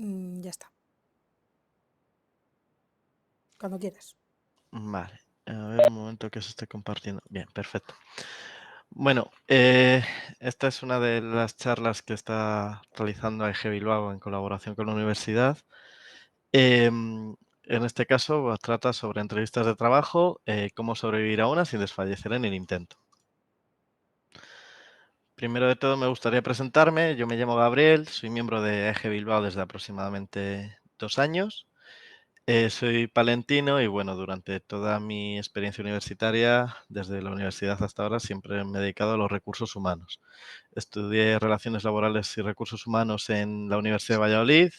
Ya está. Cuando quieras. Vale. A ver, un momento que se esté compartiendo. Bien, perfecto. Bueno, esta es una de las charlas que está realizando AEG Bilbao en colaboración con la universidad. En este caso, trata sobre entrevistas de trabajo, cómo sobrevivir a una sin desfallecer en el intento. Primero de todo, me gustaría presentarme. Yo me llamo Gabriel, soy miembro de AEG Bilbao desde aproximadamente 2 años. Soy palentino y bueno, durante toda mi experiencia universitaria, desde la universidad hasta ahora, siempre me he dedicado a los recursos humanos. Estudié Relaciones Laborales y Recursos Humanos en la Universidad de Valladolid.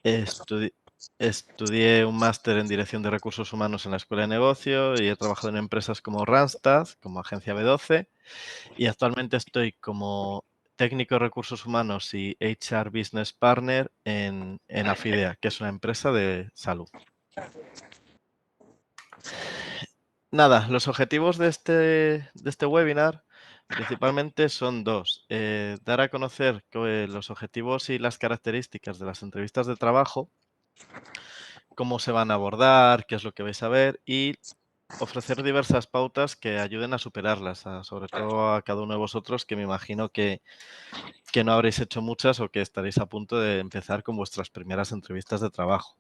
Estudi- Estudié un máster en Dirección de Recursos Humanos en la Escuela de Negocio y he trabajado en empresas como Randstad, como Agencia B12, y actualmente estoy como técnico de recursos humanos y HR Business Partner en Afidea, que es una empresa de salud. Nada, los objetivos de este webinar principalmente son dos. Dar a conocer los objetivos y las características de las entrevistas de trabajo, cómo se van a abordar, qué es lo que vais a ver y ofrecer diversas pautas que ayuden a superarlas, sobre todo a cada uno de vosotros que me imagino que no habréis hecho muchas o que estaréis a punto de empezar con vuestras primeras entrevistas de trabajo.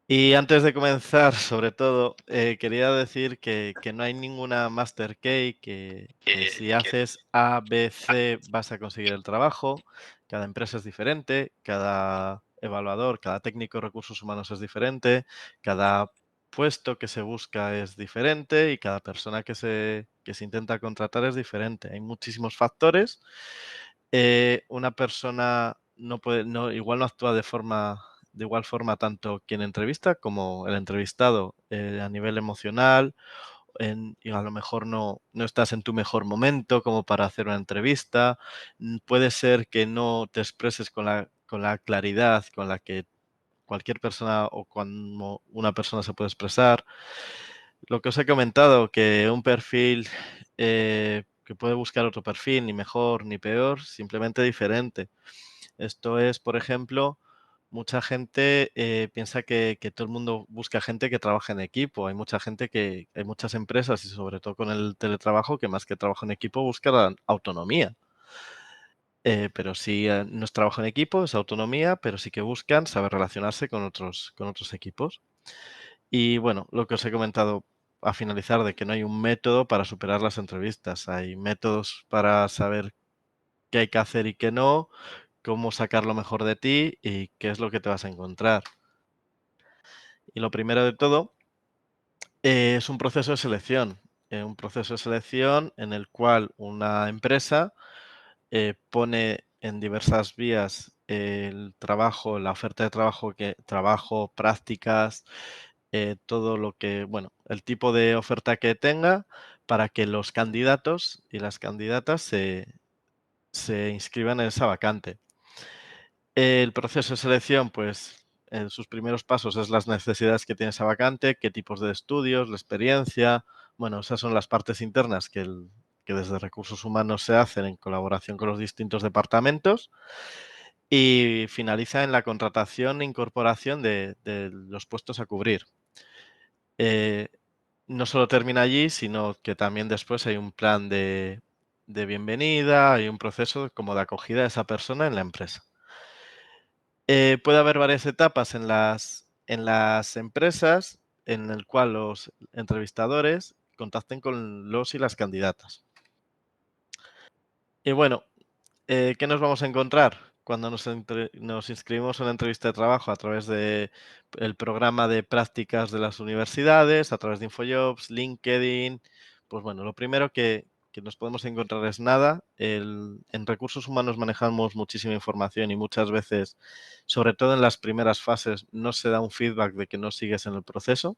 Y antes de comenzar, sobre todo, quería decir que no hay ninguna master key, que si haces A, B, C vas a conseguir el trabajo. Cada empresa es diferente, cada evaluador, cada técnico de recursos humanos es diferente, cada puesto que se busca es diferente y cada persona que se intenta contratar es diferente. Hay muchísimos factores. Una persona no puede, igual no actúa de igual forma tanto quien entrevista como el entrevistado a nivel emocional. Y a lo mejor no estás en tu mejor momento como para hacer una entrevista. Puede ser que no te expreses con la claridad con la que cualquier persona o cuando una persona se puede expresar. Lo que os he comentado, que un perfil que puede buscar otro perfil, ni mejor ni peor, simplemente diferente. Esto es, por ejemplo, mucha gente piensa que todo el mundo busca gente que trabaje en equipo. Hay mucha gente hay muchas empresas y sobre todo con el teletrabajo que más que trabajo en equipo buscan autonomía. Pero sí, no es trabajo en equipo, es autonomía, pero sí que buscan saber relacionarse con otros equipos. Y bueno, lo que os he comentado a finalizar de que no hay un método para superar las entrevistas. Hay métodos para saber qué hay que hacer y qué no, cómo sacar lo mejor de ti y qué es lo que te vas a encontrar. Y lo primero de todo es un proceso de selección. Un proceso de selección en el cual una empresa pone en diversas vías el trabajo, la oferta de trabajo, trabajo, prácticas, todo lo que, bueno, el tipo de oferta que tenga para que los candidatos y las candidatas se inscriban en esa vacante. El proceso de selección, pues, en sus primeros pasos es las necesidades que tiene esa vacante, qué tipos de estudios, la experiencia. Bueno, esas son las partes internas que desde recursos humanos se hacen en colaboración con los distintos departamentos y finaliza en la contratación e incorporación de los puestos a cubrir. Eh, no solo termina allí, sino que también después hay un plan de bienvenida, hay un proceso como de acogida de esa persona en la empresa. Puede haber varias etapas en las empresas en el cual los entrevistadores contacten con los y las candidatas. Y bueno, ¿qué nos vamos a encontrar cuando nos inscribimos en una entrevista de trabajo a través de el programa de prácticas de las universidades, a través de InfoJobs, LinkedIn? Pues bueno, lo primero que nos podemos encontrar es nada. En recursos humanos manejamos muchísima información y muchas veces, sobre todo en las primeras fases, no se da un feedback de que no sigues en el proceso.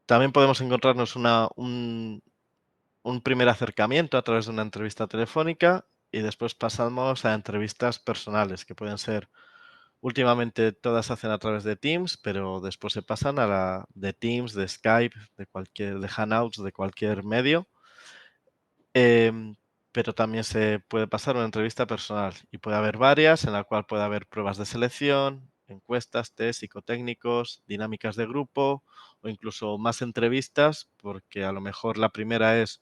También podemos encontrarnos un primer acercamiento a través de una entrevista telefónica y después pasamos a entrevistas personales, que pueden ser, últimamente todas se hacen a través de Teams, pero después se pasan a la de Teams, de Skype, de Hangouts, de cualquier medio. Em, pero también se puede pasar una entrevista personal y puede haber varias en la cual puede haber pruebas de selección, encuestas, test psicotécnicos, dinámicas de grupo o incluso más entrevistas, porque a lo mejor la primera es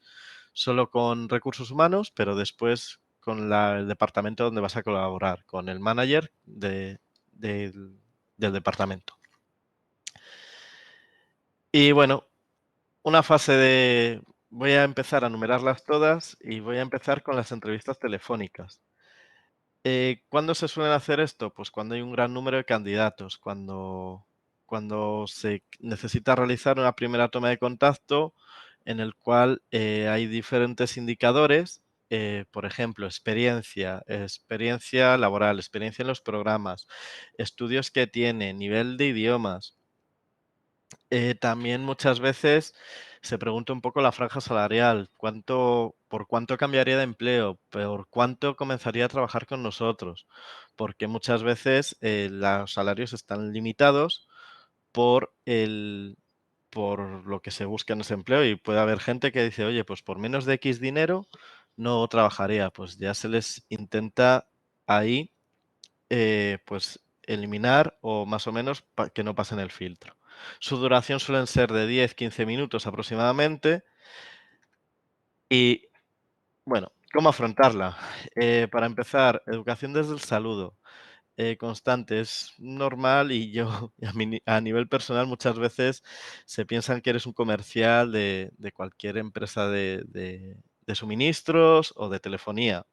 solo con recursos humanos, pero después con el departamento donde vas a colaborar, con el manager del departamento. Y bueno, una fase de... Voy a empezar a numerarlas todas y voy a empezar con las entrevistas telefónicas. ¿Cuándo se suelen hacer esto? Pues cuando hay un gran número de candidatos, cuando se necesita realizar una primera toma de contacto en el cual hay diferentes indicadores, por ejemplo, experiencia laboral, experiencia en los programas, estudios que tiene, nivel de idiomas. También muchas veces se pregunta un poco la franja salarial, por cuánto cambiaría de empleo, por cuánto comenzaría a trabajar con nosotros, porque muchas veces los salarios están limitados por por lo que se busca en ese empleo y puede haber gente que dice, oye, pues por menos de X dinero no trabajaría, pues ya se les intenta ahí pues eliminar o más o menos que no pasen el filtro. Su duración suelen ser de 10-15 minutos aproximadamente y bueno, ¿cómo afrontarla? Para empezar, educación desde el saludo. Constante, es normal y yo a nivel personal muchas veces se piensan que eres un comercial de cualquier empresa de suministros o de telefonía.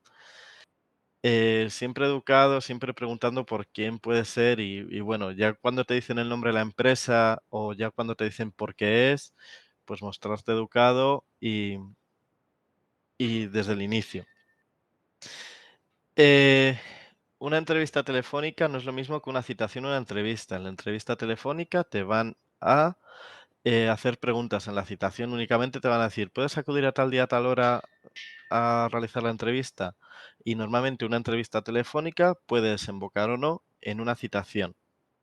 Siempre educado, siempre preguntando por quién puede ser y bueno, ya cuando te dicen el nombre de la empresa o ya cuando te dicen por qué es, pues mostrarte educado y desde el inicio. Eh, una entrevista telefónica no es lo mismo que una citación o una entrevista. En la entrevista telefónica te van a hacer preguntas. En la citación únicamente te van a decir, ¿puedes acudir a tal día, a tal hora a realizar la entrevista? Y normalmente una entrevista telefónica puede desembocar o no en una citación.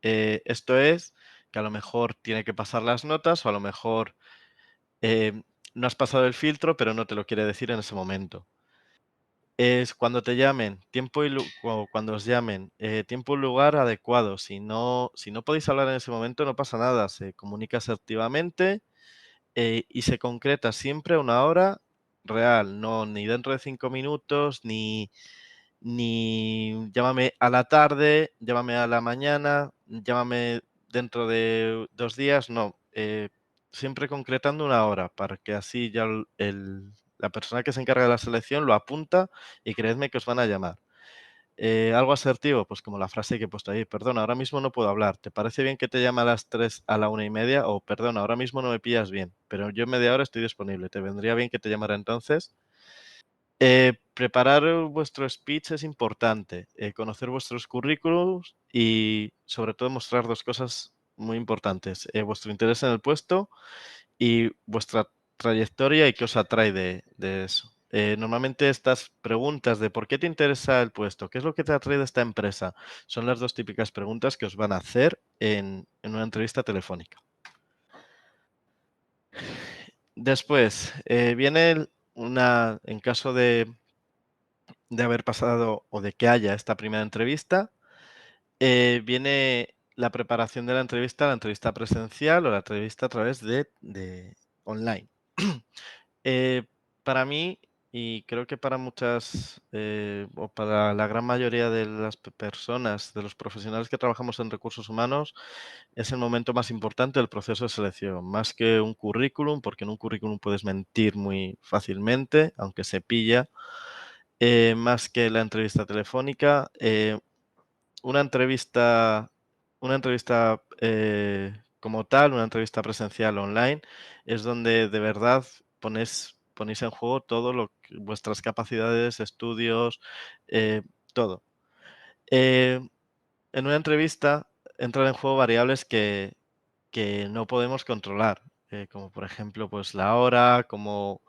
Esto es que a lo mejor tiene que pasar las notas o a lo mejor eh, no has pasado el filtro, pero no te lo quiere decir en ese momento. Es cuando te llamen, cuando os llamen, tiempo y lugar adecuado. Si no podéis hablar en ese momento, no pasa nada. Se comunica asertivamente y se concreta siempre a una hora real, no ni dentro de 5 minutos, ni llámame a la tarde, llámame a la mañana, llámame dentro de 2 días, no. Siempre concretando una hora para que así ya la persona que se encarga de la selección lo apunta y creedme que os van a llamar. Algo asertivo, pues como la frase que he puesto ahí, perdona, ahora mismo no puedo hablar, ¿te parece bien que te llame a las 3 a la 1:30? O perdona, ahora mismo no me pillas bien, pero yo en media hora estoy disponible, ¿te vendría bien que te llamara entonces? Preparar vuestro speech es importante, conocer vuestros currículums y sobre todo mostrar 2 cosas muy importantes, vuestro interés en el puesto y vuestra trayectoria y qué os atrae de eso. Normalmente estas preguntas de ¿por qué te interesa el puesto? ¿Qué es lo que te atrae de esta empresa? Son las 2 típicas preguntas que os van a hacer en una entrevista telefónica. Después, viene en caso de haber pasado o de que haya esta primera entrevista, viene la preparación de la entrevista presencial o la entrevista a través de online. Eh, para mí, y creo que para muchas, o para la gran mayoría de las personas, de los profesionales que trabajamos en recursos humanos, es el momento más importante del proceso de selección, más que un currículum, porque en un currículum puedes mentir muy fácilmente, aunque se pilla, más que la entrevista telefónica. Una entrevista, una entrevista como tal, una entrevista presencial online, es donde de verdad ponéis en juego vuestras capacidades, estudios, todo. Eh, en una entrevista entran en juego variables que no podemos controlar, como por ejemplo, pues la hora, como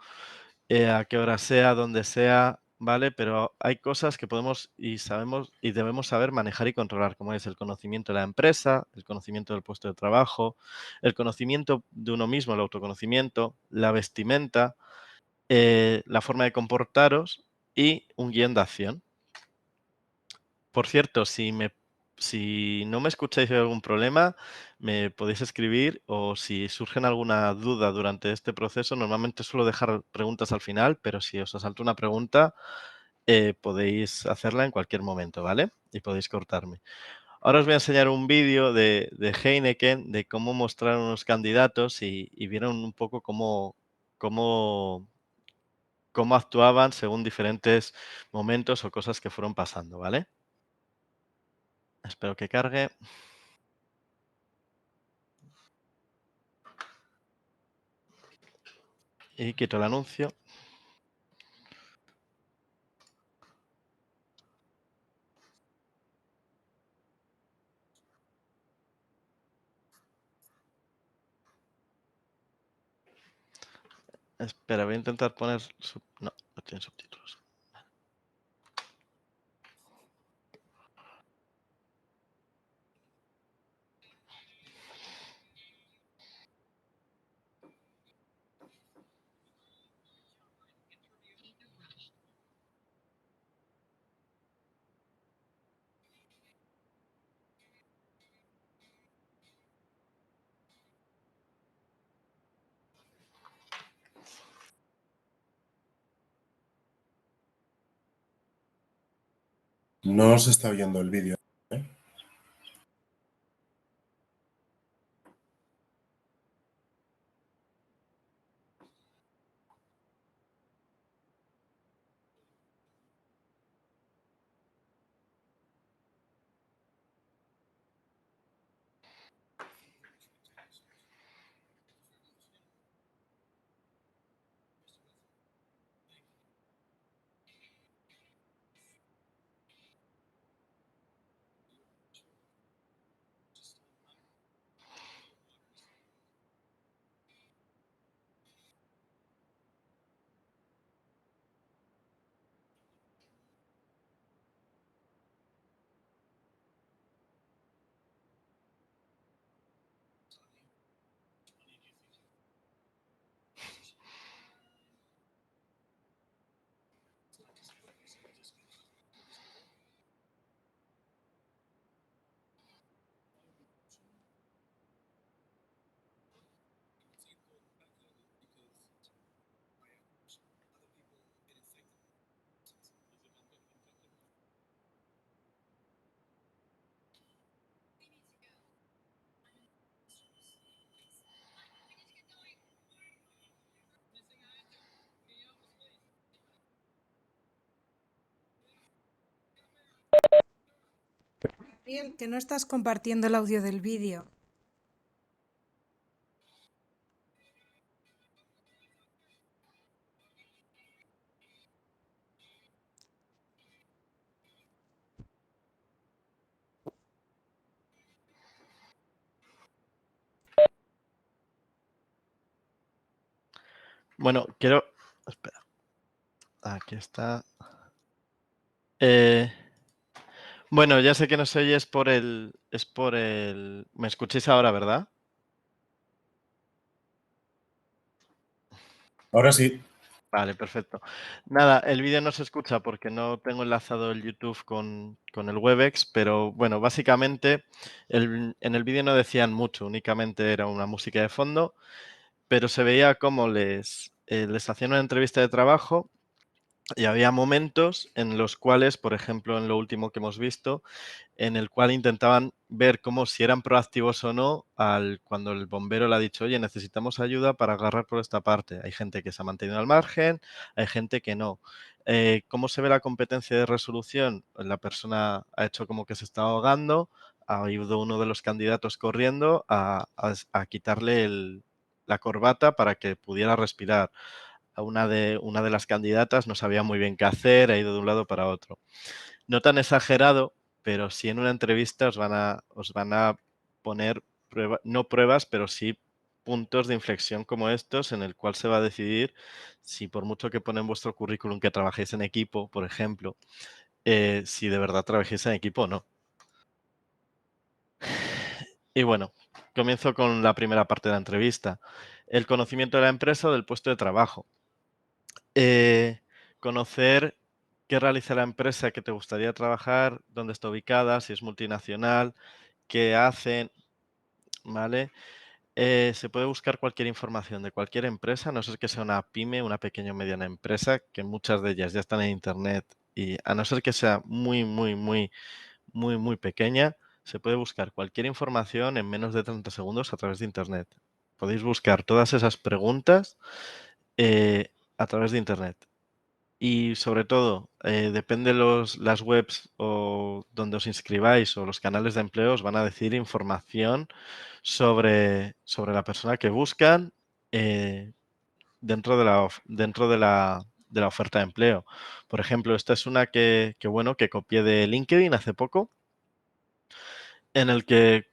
a qué hora sea, dónde sea, ¿vale? Pero hay cosas que podemos y sabemos y debemos saber manejar y controlar, como es el conocimiento de la empresa, el conocimiento del puesto de trabajo, el conocimiento de uno mismo, el autoconocimiento, la vestimenta, la forma de comportaros y un guión de acción. Por cierto, si no me escucháis y hay algún problema, me podéis escribir, o si surgen alguna duda durante este proceso, normalmente suelo dejar preguntas al final, pero si os asalta una pregunta, podéis hacerla en cualquier momento, ¿vale? Y podéis cortarme. Ahora os voy a enseñar un vídeo de Heineken de cómo mostraron unos candidatos y vieron un poco cómo, cómo actuaban según diferentes momentos o cosas que fueron pasando, ¿vale? Espero que cargue. Y quito el anuncio. Espera, voy a intentar poner... No, no tiene subtítulos. No se está viendo el vídeo, ¿eh? Gabriel, que no estás compartiendo el audio del vídeo. Bueno, quiero... Espera. Aquí está. Bueno, ya sé que no se oye, es por el... ¿Me escucháis ahora, verdad? Ahora sí. Vale, perfecto. Nada, el vídeo no se escucha porque no tengo enlazado el YouTube con el Webex, pero bueno, básicamente en el vídeo no decían mucho, únicamente era una música de fondo, pero se veía cómo les hacían una entrevista de trabajo y había momentos en los cuales, por ejemplo, en lo último que hemos visto, en el cual intentaban ver cómo si eran proactivos o no cuando el bombero le ha dicho, oye, necesitamos ayuda para agarrar por esta parte. Hay gente que se ha mantenido al margen, hay gente que no. ¿Cómo se ve la competencia de resolución? La persona ha hecho como que se está ahogando, ha ido uno de los candidatos corriendo a quitarle la corbata para que pudiera respirar. Una de las candidatas no sabía muy bien qué hacer, ha ido de un lado para otro. No tan exagerado, pero sí en una entrevista os van a poner no pruebas, pero sí puntos de inflexión como estos en el cual se va a decidir si por mucho que pone en vuestro currículum que trabajéis en equipo, por ejemplo, si de verdad trabajéis en equipo o no. Y bueno, comienzo con la primera parte de la entrevista. El conocimiento de la empresa o del puesto de trabajo. Conocer qué realiza la empresa que te gustaría trabajar, dónde está ubicada, si es multinacional, qué hacen, ¿vale? Se puede buscar cualquier información de cualquier empresa, a no ser que sea una pyme, una pequeña o mediana empresa, que muchas de ellas ya están en internet y a no ser que sea muy pequeña, se puede buscar cualquier información en menos de 30 segundos a través de internet. Podéis buscar todas esas preguntas a través de internet. Y sobre todo, depende las webs o donde os inscribáis o los canales de empleo os van a decir información sobre la persona que buscan dentro de la oferta de empleo. Por ejemplo, esta es una que copié de LinkedIn hace poco, en el que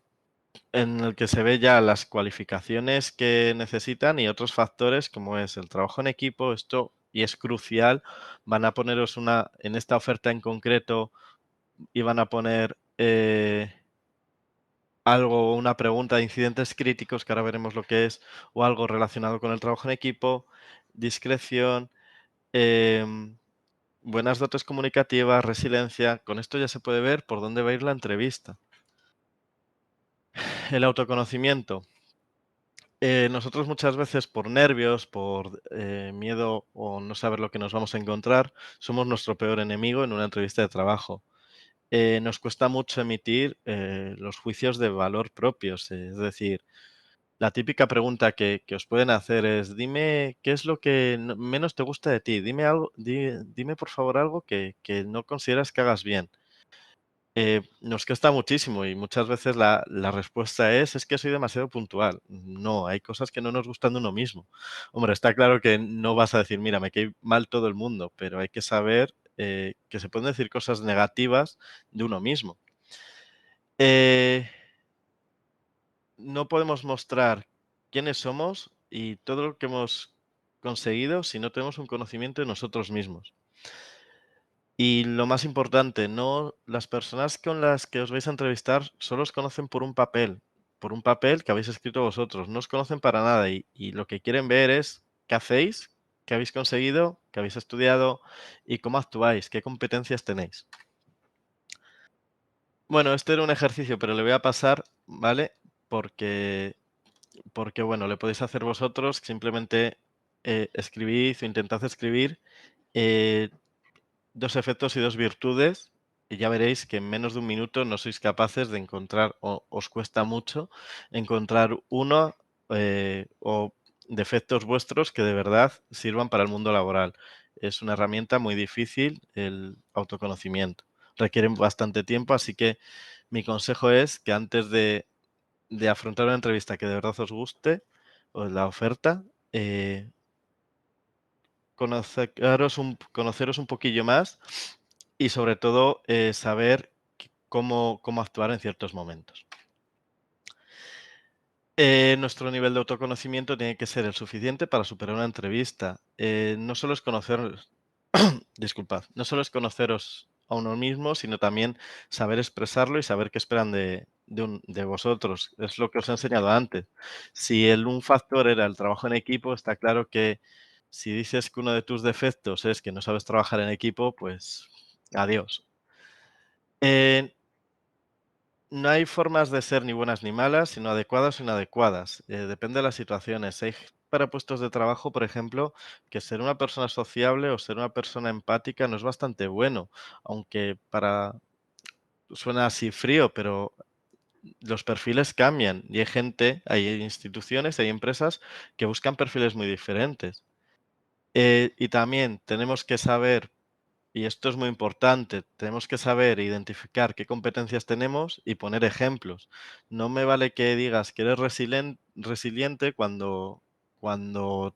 se ve ya las cualificaciones que necesitan y otros factores como es el trabajo en equipo, esto y es crucial, van a poneros en esta oferta en concreto y van a poner algo, una pregunta de incidentes críticos, que ahora veremos lo que es, o algo relacionado con el trabajo en equipo, discreción, em, buenas dotes comunicativas, resiliencia. Con esto ya se puede ver por dónde va a ir la entrevista. El autoconocimiento. Nosotros muchas veces por nervios, por miedo o no saber lo que nos vamos a encontrar, somos nuestro peor enemigo en una entrevista de trabajo. Nos cuesta mucho emitir los juicios de valor propios, es decir, la típica pregunta que os pueden hacer es, dime qué es lo que menos te gusta de ti, dime algo, dime por favor algo que no consideras que hagas bien. Nos cuesta muchísimo y muchas veces la respuesta es que soy demasiado puntual. No, hay cosas que no nos gustan de uno mismo. Hombre, está claro que no vas a decir, mira, me cae mal todo el mundo, pero hay que saber que se pueden decir cosas negativas de uno mismo. No podemos mostrar quiénes somos y todo lo que hemos conseguido si no tenemos un conocimiento de nosotros mismos. Y lo más importante, no, las personas con las que os vais a entrevistar solo os conocen por un papel que habéis escrito vosotros, no os conocen para nada y lo que quieren ver es qué hacéis, qué habéis conseguido, qué habéis estudiado y cómo actuáis, qué competencias tenéis. Bueno, este era un ejercicio, pero le voy a pasar, ¿vale? Porque bueno, le podéis hacer vosotros, simplemente escribid o intentad escribir eh, 2 efectos y 2 virtudes, y ya veréis que en menos de un minuto no sois capaces de encontrar, o os cuesta mucho encontrar uno o defectos vuestros que de verdad sirvan para el mundo laboral. Es una herramienta muy difícil el autoconocimiento. Requiere bastante tiempo, así que mi consejo es que antes de afrontar una entrevista que de verdad os guste, o la oferta, conoceros un poquillo más y sobre todo saber cómo actuar en ciertos momentos. Nuestro nivel de autoconocimiento tiene que ser el suficiente para superar una entrevista. No solo es disculpad, no solo es conoceros a uno mismo, sino también saber expresarlo y saber qué esperan de vosotros. Es lo que os he enseñado antes. Si un factor era el trabajo en equipo, está claro que si dices que uno de tus defectos es que no sabes trabajar en equipo, pues adiós. Eh, no hay formas de ser ni buenas ni malas, sino adecuadas o inadecuadas. Depende de las situaciones. Hay para puestos de trabajo, por ejemplo, que ser una persona sociable o ser una persona empática no es bastante bueno, aunque suena así frío, pero los perfiles cambian y hay instituciones, hay empresas que buscan perfiles muy diferentes. Y también tenemos que saber, y esto es muy importante, tenemos que saber identificar qué competencias tenemos y poner ejemplos. No me vale que digas que eres resiliente cuando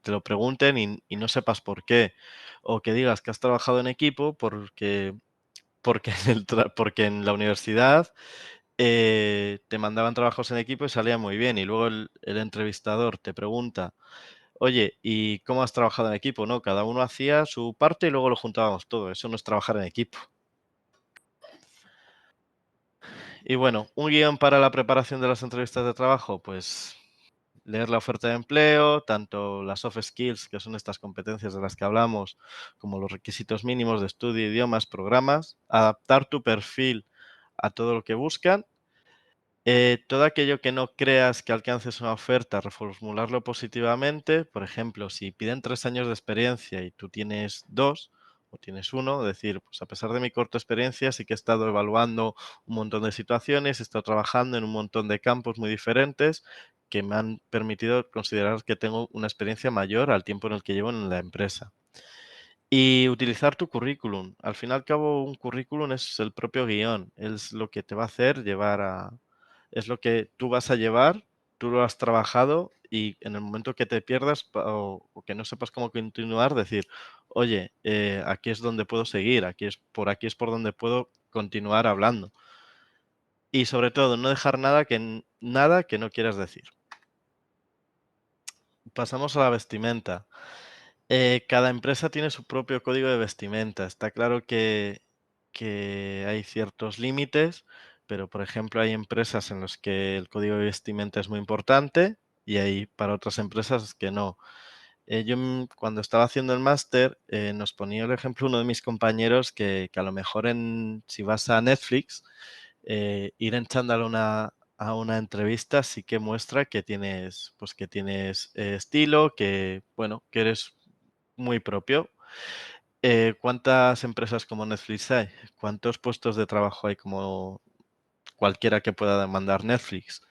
te lo pregunten y no sepas por qué. O que digas que has trabajado en equipo porque porque en la universidad te mandaban trabajos en equipo y salía muy bien. Y luego el entrevistador te pregunta, oye, ¿y cómo has trabajado en equipo? No, cada uno hacía su parte y luego lo juntábamos todo. Eso no es trabajar en equipo. Y bueno, un guión para la preparación de las entrevistas de trabajo, pues leer la oferta de empleo, tanto las soft skills, que son estas competencias de las que hablamos, como los requisitos mínimos de estudio, idiomas, programas, adaptar tu perfil a todo lo que buscan. Todo aquello que no creas que alcances una oferta, reformularlo positivamente. Por ejemplo, si piden 3 años de experiencia y tú tienes 2 o tienes 1, decir, pues a pesar de mi corta experiencia, sí que he estado evaluando un montón de situaciones, he estado trabajando en un montón de campos muy diferentes que me han permitido considerar que tengo una experiencia mayor al tiempo en el que llevo en la empresa. Y utilizar tu currículum. Al fin y al cabo, un currículum es el propio guión, es lo que te va a hacer llevar a... Es lo que tú vas a llevar, tú lo has trabajado y en el momento que te pierdas o que no sepas cómo continuar, decir, oye, aquí es donde puedo seguir, aquí es por donde puedo continuar hablando. Y sobre todo, no dejar nada que no quieras decir. Pasamos a la vestimenta. Cada empresa tiene su propio código de vestimenta. Está claro que hay ciertos límites, pero por ejemplo hay empresas en las que el código de vestimenta es muy importante y hay para otras empresas que no. Cuando estaba haciendo el máster nos ponía el ejemplo uno de mis compañeros que a lo mejor si vas a Netflix, ir en chándal a una entrevista sí que muestra que tienes, pues que tienes estilo, que bueno, que eres muy propio. ¿Cuántas empresas como Netflix hay? ¿Cuántos puestos de trabajo hay como cualquiera que pueda demandar Netflix?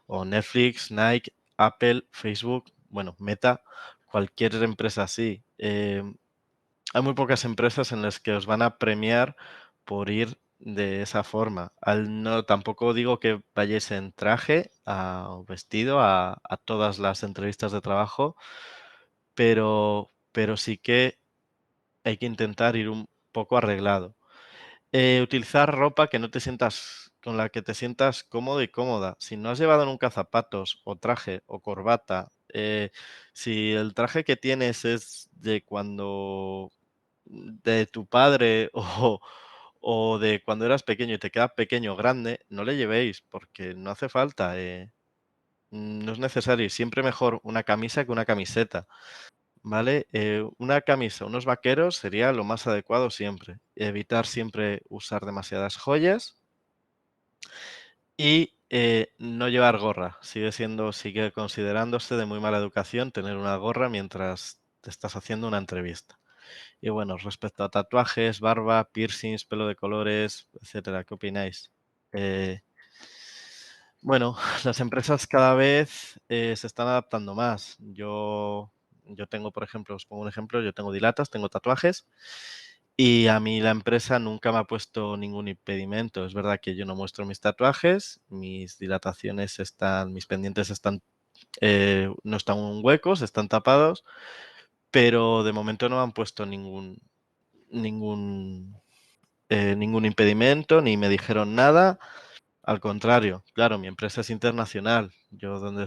O Netflix, Nike, Apple, Facebook, bueno, Meta, cualquier empresa así. Hay muy pocas empresas en las que os van a premiar por ir de esa forma. No, tampoco digo que vayáis en traje o vestido a todas las entrevistas de trabajo, pero sí que hay que intentar ir un poco arreglado. Utilizar ropa que no te sientas, con la que te sientas cómodo y cómoda. Si no has llevado nunca zapatos o traje o corbata, si el traje que tienes es de cuando de tu padre o de cuando eras pequeño y te queda pequeño o grande, no le llevéis porque no hace falta. No es necesario. Siempre mejor una camisa que una camiseta. ¿Vale? Una camisa, unos vaqueros sería lo más adecuado siempre. Evitar siempre usar demasiadas joyas y no llevar gorra. Sigue considerándose de muy mala educación tener una gorra mientras te estás haciendo una entrevista. Y bueno, respecto a tatuajes, barba, piercings, pelo de colores, etcétera, ¿qué opináis? Eh, bueno, las empresas cada vez se están adaptando más. Yo tengo, por ejemplo, os pongo un ejemplo, yo tengo dilatas, tengo tatuajes y a mí la empresa nunca me ha puesto ningún impedimento. Es verdad que yo no muestro mis tatuajes, mis dilataciones mis pendientes no están huecos, están tapados, pero de momento no me han puesto ningún, ningún impedimento, ni me dijeron nada. Al contrario, claro, mi empresa es internacional. Yo donde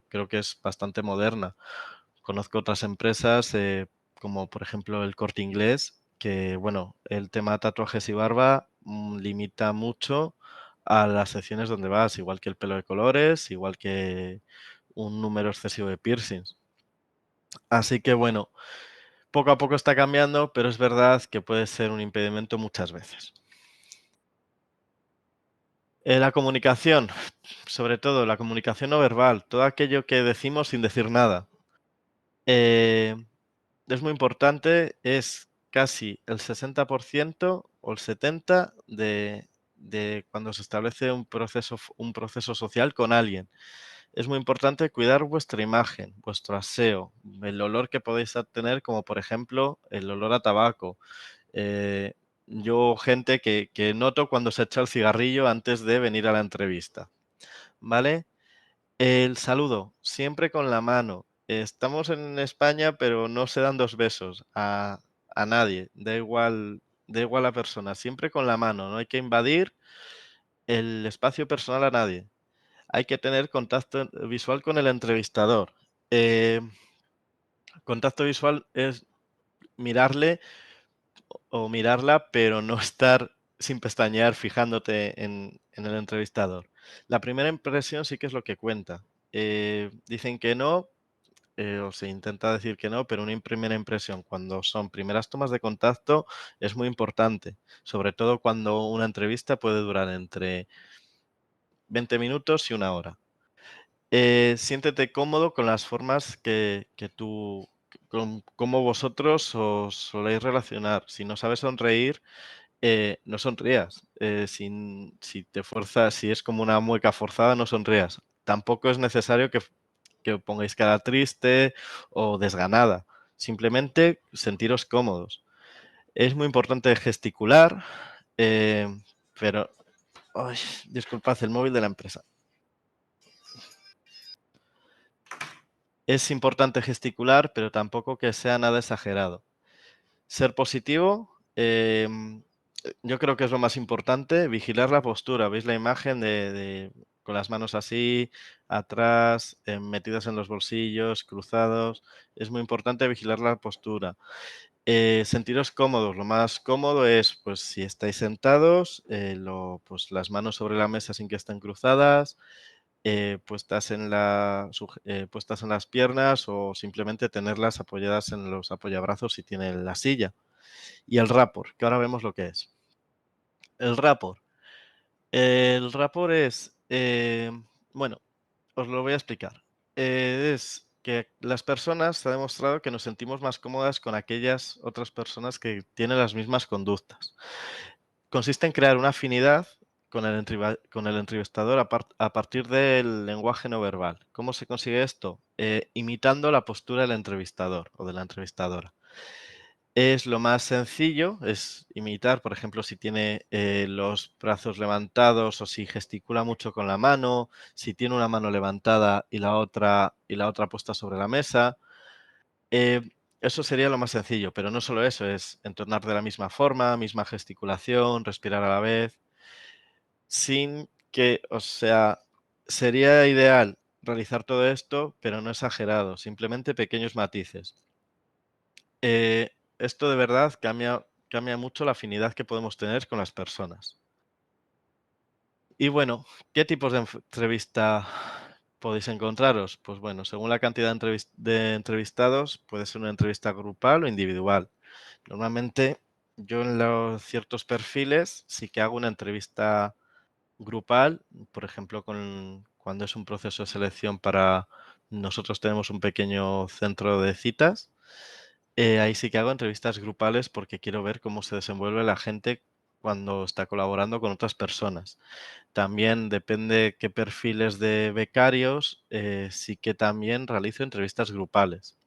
creo que es bastante moderna. Conozco otras empresas, como por ejemplo el Corte Inglés, que bueno, el tema de tatuajes y barba limita mucho a las secciones donde vas, igual que el pelo de colores, igual que un número excesivo de piercings. Así que bueno, poco a poco está cambiando, pero es verdad que puede ser un impedimento muchas veces. La comunicación, sobre todo la comunicación no verbal, todo aquello que decimos sin decir nada. Eh, es muy importante, es casi el 60% o el 70% de cuando se establece un proceso social con alguien. Es muy importante cuidar vuestra imagen, vuestro aseo, el olor que podéis tener, como por ejemplo el olor a tabaco. Eh, yo, gente que noto cuando se echa el cigarrillo antes de venir a la entrevista, ¿vale? El saludo, siempre con la mano. Estamos en España, pero no se dan 2 besos a nadie, da igual la persona, siempre con la mano, no hay que invadir el espacio personal a nadie. Hay que tener contacto visual con el entrevistador. Eh, Contacto visual es mirarle o mirarla, pero no estar sin pestañear fijándote en el entrevistador. La primera impresión sí que es lo que cuenta. dicen que no, o se intenta decir que no, pero una primera impresión cuando son primeras tomas de contacto es muy importante, sobre todo cuando una entrevista puede durar entre 20 minutos y 1 hora. Siéntete cómodo con las formas que tú, con cómo vosotros os soléis relacionar. Si no sabes sonreír, no sonrías. Si te fuerzas, si es como una mueca forzada, no sonrías. Tampoco es necesario que pongáis cara triste o desganada. Simplemente sentiros cómodos. Es muy importante gesticular, eh, pero... Ay, disculpad, el móvil de la empresa. Es importante gesticular, pero tampoco que sea nada exagerado. Ser positivo, yo creo que es lo más importante, vigilar la postura. ¿Veis la imagen con las manos así, atrás, metidas en los bolsillos, cruzados? Es muy importante vigilar la postura. Sentiros cómodos. Lo más cómodo es, pues, si estáis sentados, pues, las manos sobre la mesa sin que estén cruzadas, puestas en las piernas o simplemente tenerlas apoyadas en los apoyabrazos si tiene la silla. Y el rapport, que ahora vemos lo que es. El rapport. El rapport es, bueno, os lo voy a explicar. Es que las personas se ha demostrado que nos sentimos más cómodas con aquellas otras personas que tienen las mismas conductas. Consiste en crear una afinidad con el entrevistador a partir del lenguaje no verbal. ¿Cómo se consigue esto? Imitando la postura del entrevistador o de la entrevistadora. Es lo más sencillo, es imitar, por ejemplo, si tiene los brazos levantados o si gesticula mucho con la mano, si tiene una mano levantada y la otra puesta sobre la mesa. Eh, Eso sería lo más sencillo, pero no solo eso, es entonar de la misma forma, misma gesticulación, respirar a la vez, sin que, o sea, sería ideal realizar todo esto, pero no exagerado, simplemente pequeños matices. Esto de verdad cambia mucho la afinidad que podemos tener con las personas. Y bueno, ¿qué tipos de entrevista podéis encontraros? Pues bueno, según la cantidad de entrevistados, puede ser una entrevista grupal o individual. Normalmente yo en los ciertos perfiles sí que hago una entrevista grupal, por ejemplo, cuando es un proceso de selección para nosotros tenemos un pequeño centro de citas. Ahí sí que hago entrevistas grupales porque quiero ver cómo se desenvuelve la gente cuando está colaborando con otras personas. También depende qué perfiles de becarios, sí que también realizo entrevistas grupales.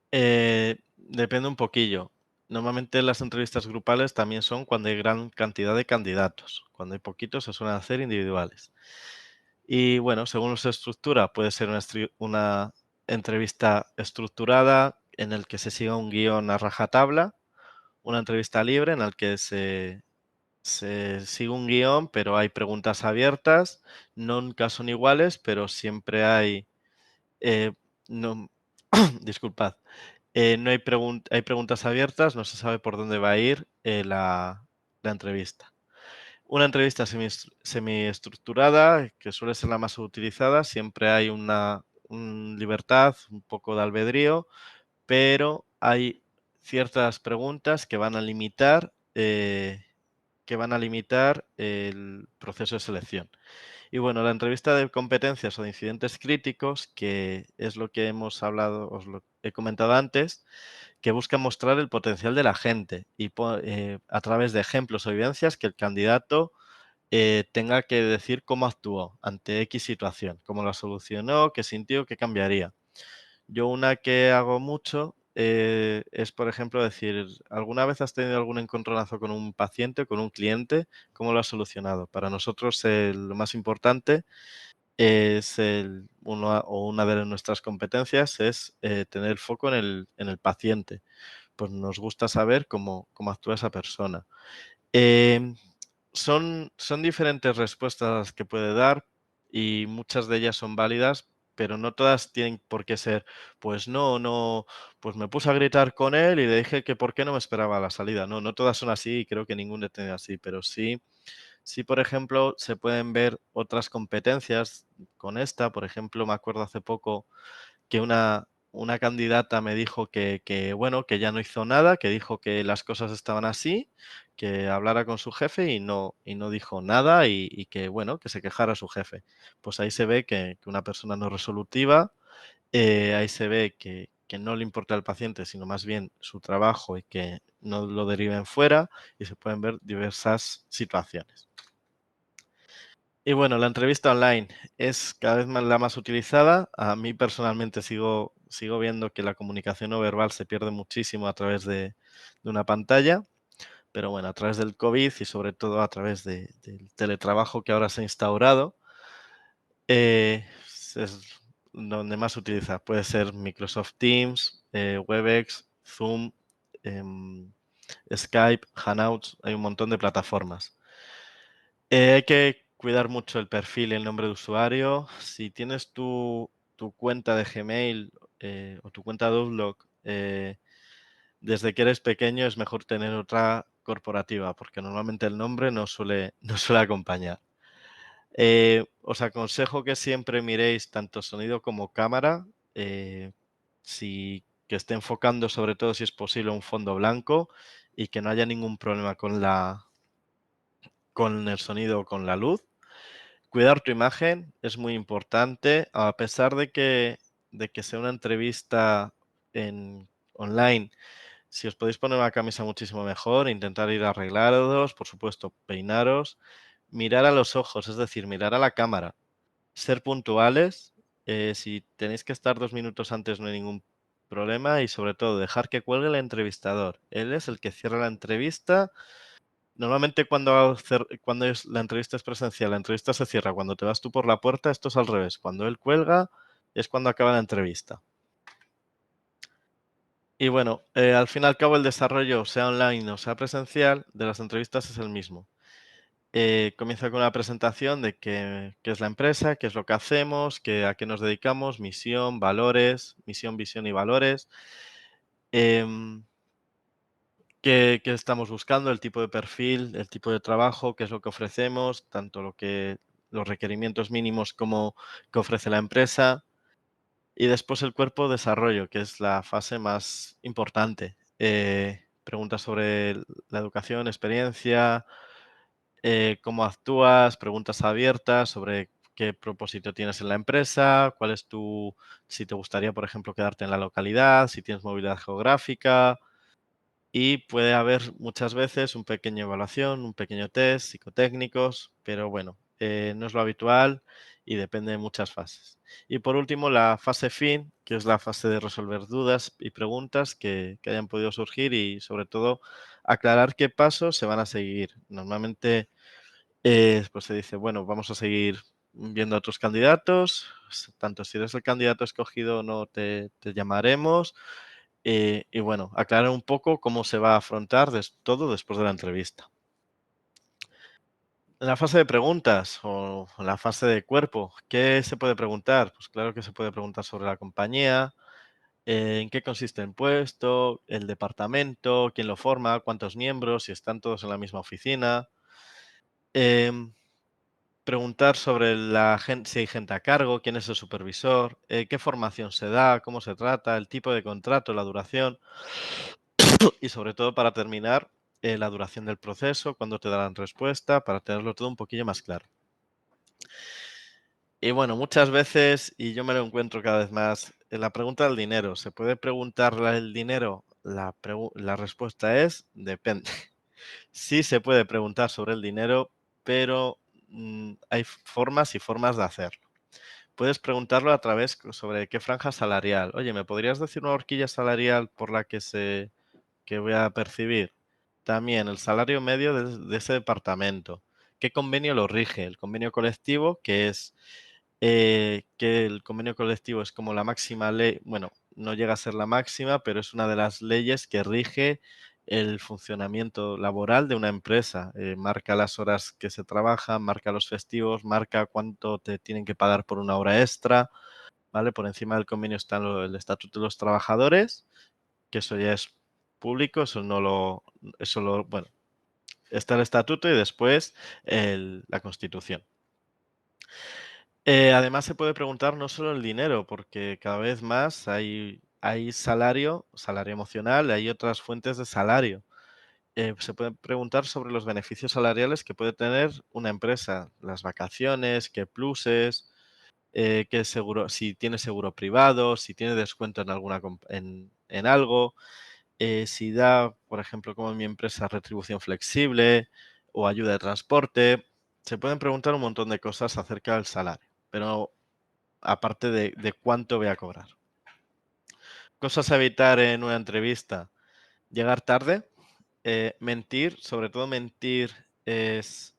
Depende un poquillo. Normalmente las entrevistas grupales también son cuando hay gran cantidad de candidatos. Cuando hay poquitos se suelen hacer individuales. Y bueno, según su estructura, puede ser una entrevista estructurada en el que se siga un guión a rajatabla, una entrevista libre en la que se sigue un guión, pero hay preguntas abiertas, nunca son iguales, pero siempre hay, no, disculpad, no hay, hay preguntas abiertas, no se sabe por dónde va a ir la entrevista. Una entrevista semiestructurada, que suele ser la más utilizada, siempre hay una libertad, un poco de albedrío, pero hay ciertas preguntas que van a limitar el proceso de selección. Y bueno, la entrevista de competencias o de incidentes críticos, que es lo que hemos hablado, os lo he comentado antes, que busca mostrar el potencial de la gente y a través de ejemplos o evidencias que el candidato tenga que decir cómo actuó ante X situación, cómo la solucionó, qué sintió, qué cambiaría. Yo una que hago mucho es, por ejemplo, decir, ¿alguna vez has tenido algún encontronazo con un paciente, con un cliente? ¿Cómo lo has solucionado? Para nosotros lo más importante es una de nuestras competencias es tener foco en el paciente. Pues nos gusta saber cómo actúa esa persona. Em, son diferentes respuestas las que puede dar y muchas de ellas son válidas, pero no todas tienen por qué ser, pues no, pues me puse a gritar con él y le dije que por qué no me esperaba la salida. No, no todas son así y creo que ninguna tiene así, pero sí si, por ejemplo, se pueden ver otras competencias con esta. Por ejemplo, me acuerdo hace poco que una candidata me dijo bueno, que ya no hizo nada, que dijo que las cosas estaban así, que hablara con su jefe y no dijo nada y que, bueno, que se quejara a su jefe. Pues ahí se ve que una persona no resolutiva, ahí se ve que no le importa al paciente, sino más bien su trabajo y que no lo deriven fuera, y se pueden ver diversas situaciones. Y bueno, la entrevista online es cada vez más la más utilizada. A mí personalmente sigo viendo que la comunicación no verbal se pierde muchísimo a través de una pantalla, pero bueno, a través del COVID y sobre todo a través del teletrabajo que ahora se ha instaurado, es donde más se utiliza. Puede ser Microsoft Teams, Webex, Zoom, Skype, Hangouts, hay un montón de plataformas. Hay que cuidar mucho el perfil y el nombre de usuario. Si tienes tu cuenta de Gmail o tu cuenta de Outlook, desde que eres pequeño es mejor tener otra corporativa, porque normalmente el nombre no suele, no suele acompañar. Os aconsejo que siempre miréis tanto sonido como cámara, que esté enfocando sobre todo si es posible un fondo blanco y que no haya ningún problema con el sonido o con la luz. Cuidar tu imagen es muy importante, a pesar de que sea una entrevista online. Si os podéis poner una camisa muchísimo mejor, intentar ir arreglados, por supuesto, peinaros, mirar a los ojos, es decir, mirar a la cámara, ser puntuales. Si tenéis que estar 2 minutos antes no hay ningún problema y sobre todo dejar que cuelgue el entrevistador. Él es el que cierra la entrevista. Normalmente cuando la entrevista es presencial, la entrevista se cierra cuando te vas tú por la puerta. Esto es al revés. Cuando él cuelga es cuando acaba la entrevista. Y bueno, al fin y al cabo el desarrollo, sea online o sea presencial, de las entrevistas es el mismo. Comienza con una presentación de qué es la empresa, qué es lo que hacemos, a qué nos dedicamos, misión, valores, misión, visión y valores. Em, qué estamos buscando, el tipo de perfil, el tipo de trabajo, qué es lo que ofrecemos, tanto los requerimientos mínimos como que ofrece la empresa. Y después el cuerpo desarrollo, que es la fase más importante. Preguntas sobre la educación, experiencia, cómo actúas, preguntas abiertas sobre qué propósito tienes en la empresa, si te gustaría, por ejemplo, quedarte en la localidad, si tienes movilidad geográfica. Y puede haber muchas veces un pequeño evaluación, un pequeño test, psicotécnicos, pero bueno, no es lo habitual y depende de muchas fases. Y por último, la fase fin, que es la fase de resolver dudas y preguntas que hayan podido surgir y sobre todo aclarar qué pasos se van a seguir. Normalmente pues se dice, bueno, vamos a seguir viendo a otros candidatos, tanto si eres el candidato escogido o no te llamaremos. Y bueno, aclarar un poco cómo se va a afrontar todo después de la entrevista. En la fase de preguntas o en la fase de cuerpo, ¿qué se puede preguntar? Pues claro que se puede preguntar sobre la compañía, en qué consiste el puesto, el departamento, quién lo forma, cuántos miembros, si están todos en la misma oficina. Em, Preguntar sobre si hay gente a cargo, quién es el supervisor, qué formación se da, cómo se trata, el tipo de contrato, la duración. Y sobre todo para terminar, la duración del proceso, cuándo te darán respuesta, para tenerlo todo un poquillo más claro. Y bueno, muchas veces, y yo me lo encuentro cada vez más, en la pregunta del dinero. ¿Se puede preguntar el dinero? La respuesta es depende. Sí se puede preguntar sobre el dinero, pero hay formas y formas de hacerlo. Puedes preguntarlo sobre qué franja salarial. Oye, ¿me podrías decir una horquilla salarial por la que voy a percibir? También el salario medio de ese departamento. ¿Qué convenio lo rige? El convenio colectivo, que el convenio colectivo es como la máxima ley, bueno, no llega a ser la máxima, pero es una de las leyes que rige el funcionamiento laboral de una empresa. Marca las horas que se trabajan, marca los festivos, marca cuánto te tienen que pagar por una hora extra, ¿vale? Por encima del convenio está el Estatuto de los Trabajadores, que eso ya es público, bueno, está el estatuto y después la Constitución. Además, se puede preguntar no solo el dinero, porque cada vez más hay salario emocional, hay otras fuentes de salario. Se puede preguntar sobre los beneficios salariales que puede tener una empresa, las vacaciones, qué pluses, qué seguro, si tiene seguro privado, si tiene descuento en en algo, si da, por ejemplo, como en mi empresa, retribución flexible o ayuda de transporte. Se pueden preguntar un montón de cosas acerca del salario, pero aparte de cuánto voy a cobrar. Cosas a evitar en una entrevista: llegar tarde, mentir, sobre todo mentir es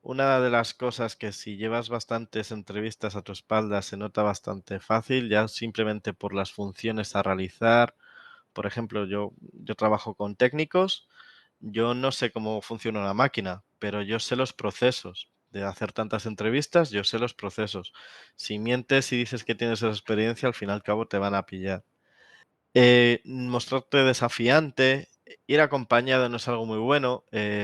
una de las cosas que, si llevas bastantes entrevistas a tu espalda, se nota bastante fácil, ya simplemente por las funciones a realizar. Por ejemplo, yo trabajo con técnicos, yo no sé cómo funciona una máquina, pero yo sé los procesos. De hacer tantas entrevistas, yo sé los procesos. Si mientes y dices que tienes esa experiencia, al fin y al cabo te van a pillar. Mostrarte desafiante, ir acompañado no es algo muy bueno,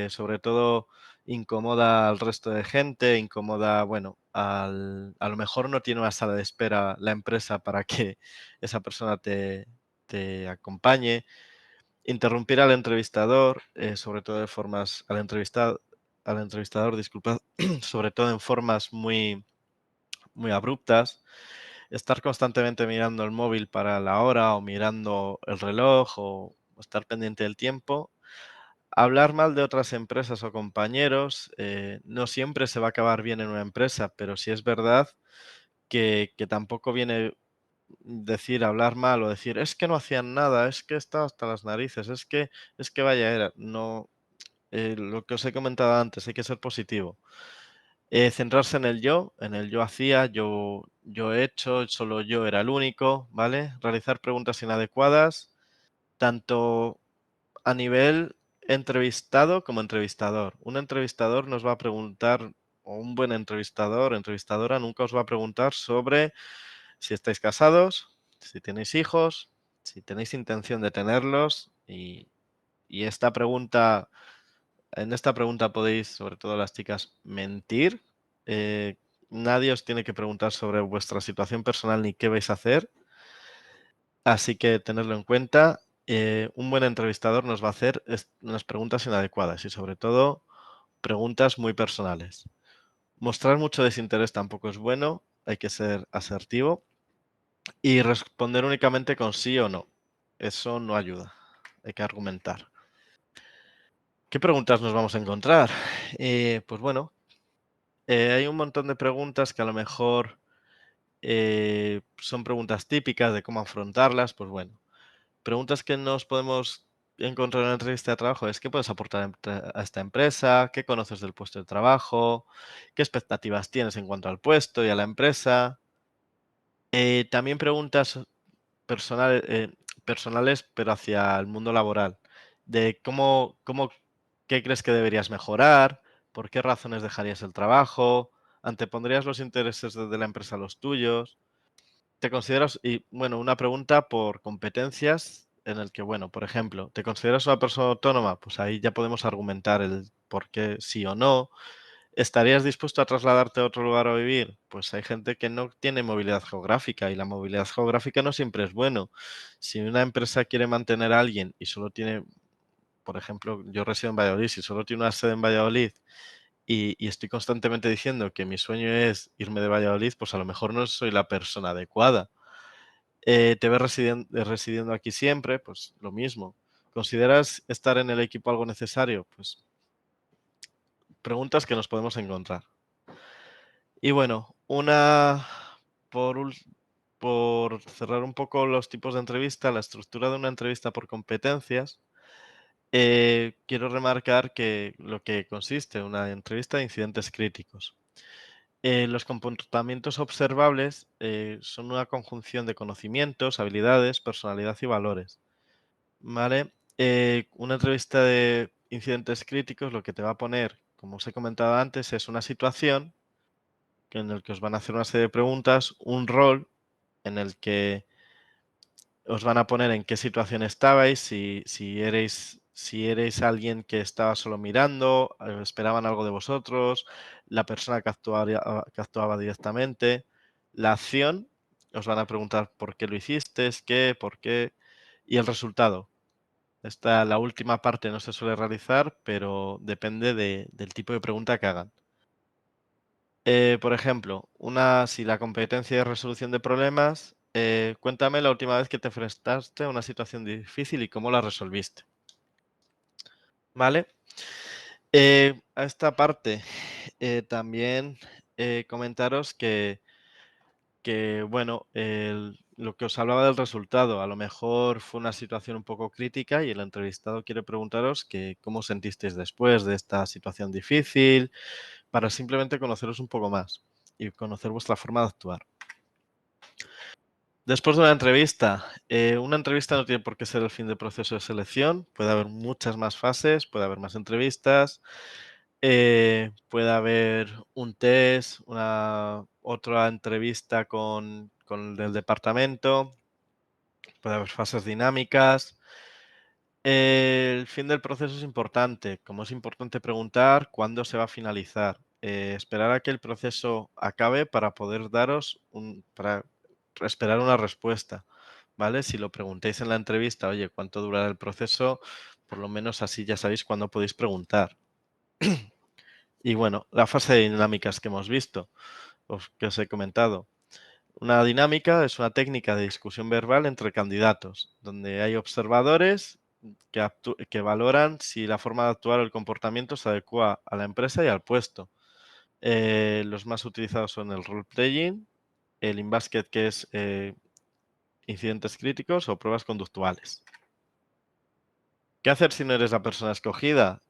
sobre todo incomoda al resto de gente, incomoda, bueno, a lo mejor no tiene una sala de espera la empresa para que esa persona te acompañe. Interrumpir al entrevistador, sobre todo de formas, al entrevistador, disculpad, sobre todo en formas muy, muy abruptas. Estar constantemente mirando el móvil para la hora o mirando el reloj o estar pendiente del tiempo. Hablar mal de otras empresas o compañeros, no siempre se va a acabar bien en una empresa, pero sí es verdad que tampoco viene hablar mal o decir, es que no hacían nada, es que estaba hasta las narices, es que vaya era. No, lo que os he comentado antes, hay que ser positivo. Centrarse en el yo hacía, yo he hecho, solo yo era el único, ¿vale? Realizar preguntas inadecuadas, tanto a nivel entrevistado como entrevistador. Un entrevistador nos va a preguntar, o un buen entrevistador, entrevistadora, nunca os va a preguntar sobre si estáis casados, si tenéis hijos, si tenéis intención de tenerlos, y en esta pregunta podéis, sobre todo las chicas, mentir. Eh, Nadie os tiene que preguntar sobre vuestra situación personal ni qué vais a hacer, así que tenedlo en cuenta. Un buen entrevistador nos va a hacer unas preguntas inadecuadas y, sobre todo, preguntas muy personales. Mostrar mucho desinterés tampoco es bueno, hay que ser asertivo y responder únicamente con sí o no. Eso no ayuda, hay que argumentar. ¿Qué preguntas nos vamos a encontrar? Pues bueno, hay un montón de preguntas que a lo mejor son preguntas típicas de cómo afrontarlas. Pues bueno, preguntas que nos podemos encontrar en una entrevista de trabajo es: ¿qué puedes aportar a esta empresa? ¿Qué conoces del puesto de trabajo? ¿Qué expectativas tienes en cuanto al puesto y a la empresa? También preguntas personales, pero hacia el mundo laboral, de qué crees que deberías mejorar, por qué razones dejarías el trabajo, antepondrías los intereses de la empresa a los tuyos. ¿Te consideras? Y bueno, una pregunta por competencias en el que, bueno, por ejemplo, ¿te consideras una persona autónoma? Pues ahí ya podemos argumentar el por qué sí o no. ¿Estarías dispuesto a trasladarte a otro lugar a vivir? Pues hay gente que no tiene movilidad geográfica, y la movilidad geográfica no siempre es bueno. Si una empresa quiere mantener a alguien y solo tiene, por ejemplo, yo resido en Valladolid, si solo tiene una sede en Valladolid y estoy constantemente diciendo que mi sueño es irme de Valladolid, pues a lo mejor no soy la persona adecuada. ¿Te ves residiendo aquí siempre? Pues lo mismo. ¿Consideras estar en el equipo algo necesario? Pues preguntas que nos podemos encontrar. Y bueno, por cerrar un poco los tipos de entrevista, la estructura de una entrevista por competencias, quiero remarcar que lo que consiste en una entrevista de incidentes críticos. Los comportamientos observables son una conjunción de conocimientos, habilidades, personalidad y valores, ¿vale? Una entrevista de incidentes críticos lo que te va a poner, como os he comentado antes, es una situación en el que os van a hacer una serie de preguntas, un rol en el que os van a poner en qué situación estabais, si si erais alguien que estaba solo mirando, esperaban algo de vosotros, la persona que actuaba directamente, la acción, os van a preguntar por qué lo hiciste, qué, por qué, y el resultado. La última parte no se suele realizar, pero depende del tipo de pregunta que hagan. Por ejemplo, si la competencia es resolución de problemas, cuéntame la última vez que te enfrentaste a una situación difícil y cómo la resolviste. ¿Vale? A esta parte también comentaros que bueno, lo que os hablaba del resultado, a lo mejor fue una situación un poco crítica y el entrevistado quiere preguntaros que cómo sentisteis después de esta situación difícil, para simplemente conoceros un poco más y conocer vuestra forma de actuar. Después de una entrevista no tiene por qué ser el fin del proceso de selección, puede haber muchas más fases, puede haber más entrevistas, puede haber un test, otra entrevista con el departamento, puede haber fases dinámicas. El fin del proceso es importante, como es importante preguntar cuándo se va a finalizar. Esperar a que el proceso acabe para poder para esperar una respuesta, ¿vale? Si lo preguntéis en la entrevista, oye, ¿cuánto durará el proceso? Por lo menos así ya sabéis cuándo podéis preguntar. Y bueno, la fase de dinámicas que hemos visto, que os he comentado. Una dinámica es una técnica de discusión verbal entre candidatos, donde hay observadores que valoran si la forma de actuar o el comportamiento se adecua a la empresa y al puesto. Los más utilizados son el role-playing, el in-basket, que es incidentes críticos o pruebas conductuales. ¿Qué hacer si no eres la persona escogida?